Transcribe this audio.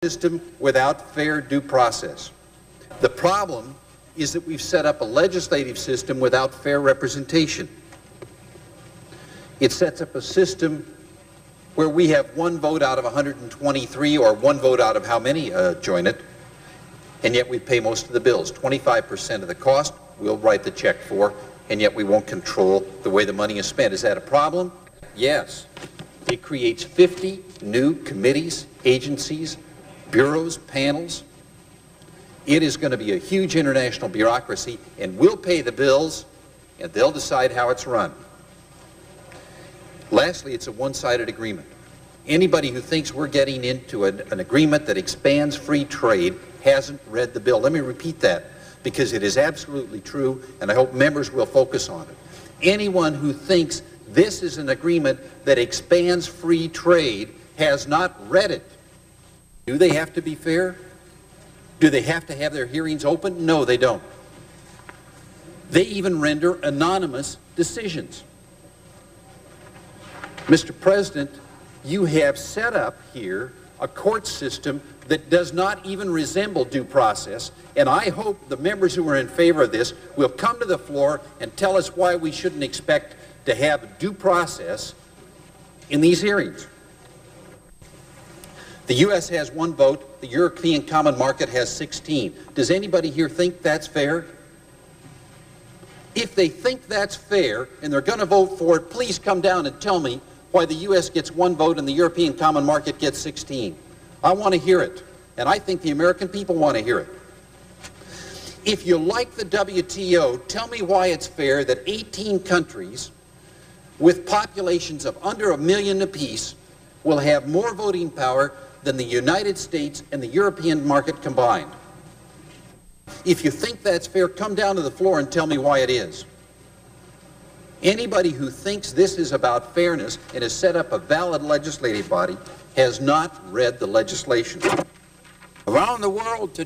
system without fair due process. The problem is that we've set up a legislative system without fair representation. It sets up a system where we have one vote out of 123, or one vote out of how many join it, and yet we pay most of the bills. 25% of the cost we'll write the check for, and yet we won't control the way the money is spent. Is that a problem? Yes. It creates 50 new committees, agencies, bureaus, panels. It is going to be a huge international bureaucracy, and we'll pay the bills, and they'll decide how it's run. Lastly, it's a one-sided agreement. Anybody who thinks we're getting into an agreement that expands free trade hasn't read the bill. Let me repeat that, because it is absolutely true, and I hope members will focus on it. Anyone who thinks this is an agreement that expands free trade has not read it. Do they have to be fair? Do they have to have their hearings open? No, they don't. They even render anonymous decisions. Mr. President, you have set up here a court system that does not even resemble due process, and I hope the members who are in favor of this will come to the floor and tell us why we shouldn't expect to have due process in these hearings. The U.S. has one vote, the European Common Market has 16. Does anybody here think that's fair? If they think that's fair and they're going to vote for it, please come down and tell me why the U.S. gets one vote and the European Common Market gets 16. I want to hear it, and I think the American people want to hear it. If you like the WTO, tell me why it's fair that 18 countries with populations of under 1 million apiece will have more voting power than the United States and the European market combined. If you think that's fair, come down to the floor and tell me why it is. Anybody who thinks this is about fairness and has set up a valid legislative body has not read the legislation. Around the world today,